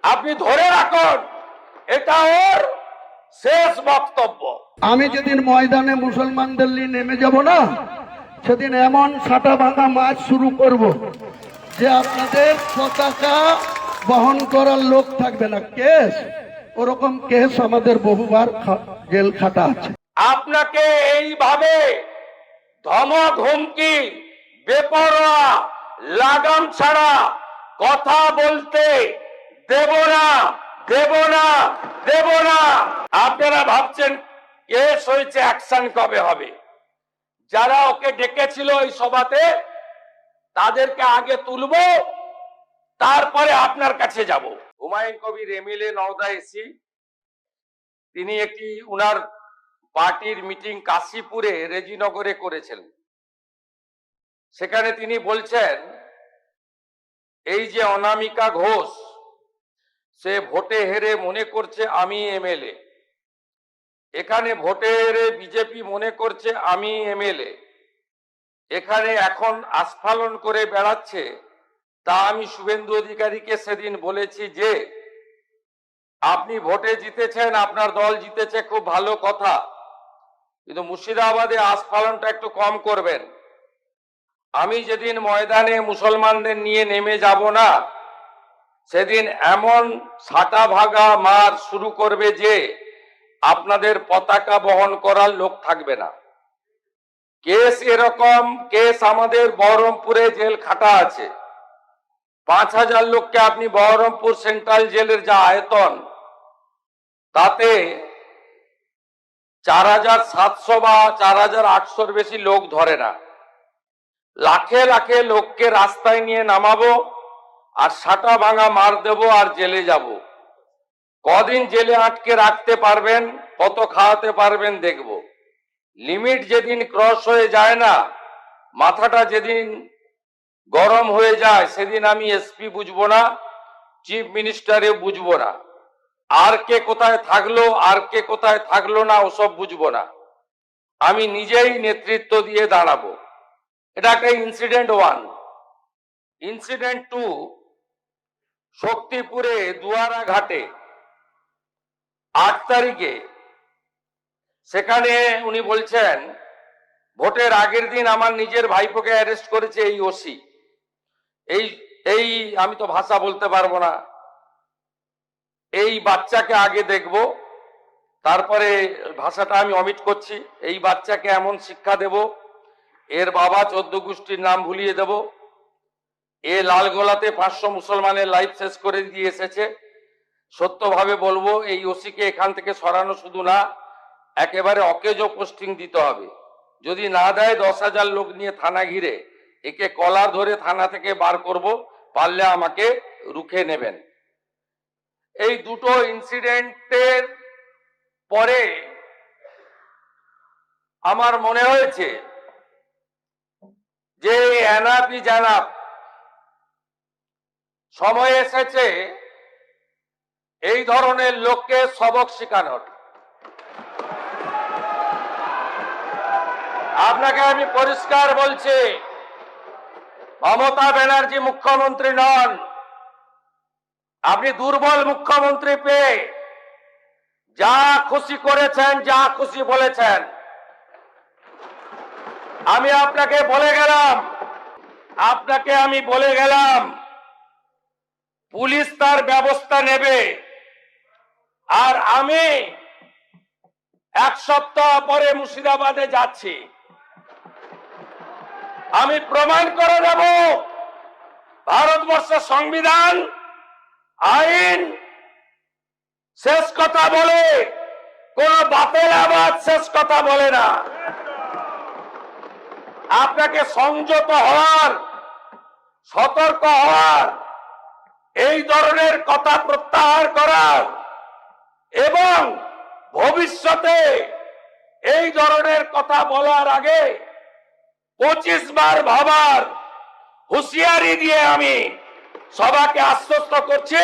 আপনি ধরে রাখুন, এটা ওর শেষ বক্তব্য। আমি যেদিন ময়দানে মুসলমানদের নিয়ে নেমে যাব না, সেদিন এমন ছাটা ভাঙা মাছ শুরু করব যে আপনাদের পতাকা বহন করার লোক থাকবে না। কেস ওরকম কেস আমাদের বহুবার জেল খাটা আছে। আপনাকে এইভাবে ধমক হুমকি বেপরোয়া লাগাম ছাড়া কথা বলতে দেব না, দেব না, দেব না। আপনারা ভাবছেন কেস হয়েছে, অ্যাকশন কবে হবে? যারা ওকে ডেকেছিল এই সভাতে তাদেরকে আগে তুলবো, তারপরে আপনার কাছে যাব। হুমায়ুন কবির এমএলএ নওদা এসি, তিনি একটি উনার পার্টির মিটিং কাশীপুরে রেজিনগরে করেছেন। সেখানে তিনি বলছেন, এই যে অনামিকা ঘোষ, সে ভোটে হেরে মনে করছে আমি এমএলএ, এখানে ভোটে হেরে বিজেপি মনে করছে আমি এমএলএ, এখানে এখন আস্ফালন করে বেড়াচ্ছে। তা আমি শুভেন্দু অধিকারীকে সেদিন বলেছি যে আপনি ভোটে জিতেছেন, আপনার দল জিতেছে, খুব ভালো কথা, কিন্তু মুর্শিদাবাদে আস্ফালনটা একটু কম করবেন। আমি যেদিন ময়দানে মুসলমানদের নিয়ে নেমে যাব না, সেদিন এমন ছাটা ভাগা মার শুরু করবে যে আপনাদের পতাকা বহন করার লোক থাকবে না। কেস এরকম, কেস আমাদের বহরমপুরে জেল খাটা আছে। 5000 লোককে আপনি বহরমপুর সেন্ট্রাল জেলের যা আয়তন, তাতে 4700 বা 4800 বেশি লোক ধরে না। লাখে লাখে লোককে রাস্তায় নিয়ে নামাবো আর ছাটা ভাঙা মার দেব আর জেলে যাব। কদিন জেলে আটকে রাখতে পারবেন, কত খাওয়াতে পারবেন দেখব। লিমিট যেদিন ক্রস হয়ে যায় না, মাথাটা যেদিন গরম হয়ে যায়, সেদিন আমি এসপি বুঝবো না, চিফ মিনিস্টারে বুঝবো না, আর কে কোথায় থাকলো আর কে কোথায় থাকলো না ওসব বুঝবো না। আমি নিজেই নেতৃত্ব দিয়ে দাঁড়াবো। এটা একটা ইনসিডেন্ট 1। ইনসিডেন্ট 2, শক্তিপুরে দুয়ারা ঘাটে 8 তারিখে, সেখানে উনি বলছেন ভোটের আগের দিন আমার নিজের ভাইপোকে অ্যারেস্ট করেছে এই ওসি। এই আমি তো ভাষা বলতে পারবো না। এই বাচ্চাকে আগে দেখব, তারপরে ভাষাটা আমি অমিট করছি। এই বাচ্চাকে এমন শিক্ষা দেব, এর বাবা 14 গোষ্ঠীর নাম ভুলিয়ে দেব। এ লালগোলাতে 500 মুসলমানের লাইফ শেষ করে দিয়ে এসেছে। সত্যভাবে বলবো, এই ওসিকে এখান থেকে সরানো শুধু না, একেবারে অকেজো পোস্টিং দিতে হবে। যদি না দেয় 10,000 লোক নিয়ে থানা ঘিরে একে কলার ধরে থানা থেকে বার করব, পারলে আমাকে রুখে নেবেন। এই দুটো ইনসিডেন্টের পরে আমার মনে হয়েছে যে এনাফি জানাব, সময় এসেছে এই ধরনের লোককে সবক শেখানোর। আপনাকে আমি পরিষ্কার বলছি, মমতা ব্যানার্জি মুখ্যমন্ত্রী নন। আপনি দুর্বল মুখ্যমন্ত্রী পেয়ে যা খুশি করেছেন, যা খুশি বলেছেন। আমি আপনাকে বলে গেলাম পুলিশ তার ব্যবস্থা নেবে। আর আমি 1 সপ্তাহ পরে মুর্শিদাবাদে যাচ্ছি। আমি প্রমাণ করে দেব ভারতবর্ষের সংবিধান, আইন শেষ কথা বলে, কোন বাতেল আবাদ শেষ কথা বলে না। আপনাকে সংযত হওয়ার, সতর্ক হওয়ার, এই ধরনের কথা প্রত্যাহার করার এবং ভবিষ্যতে এই ধরনের কথা বলার আগে 25 বার ভাবার হুঁশিয়ারি দিয়ে আমি সবাইকে আশ্বস্ত করছি।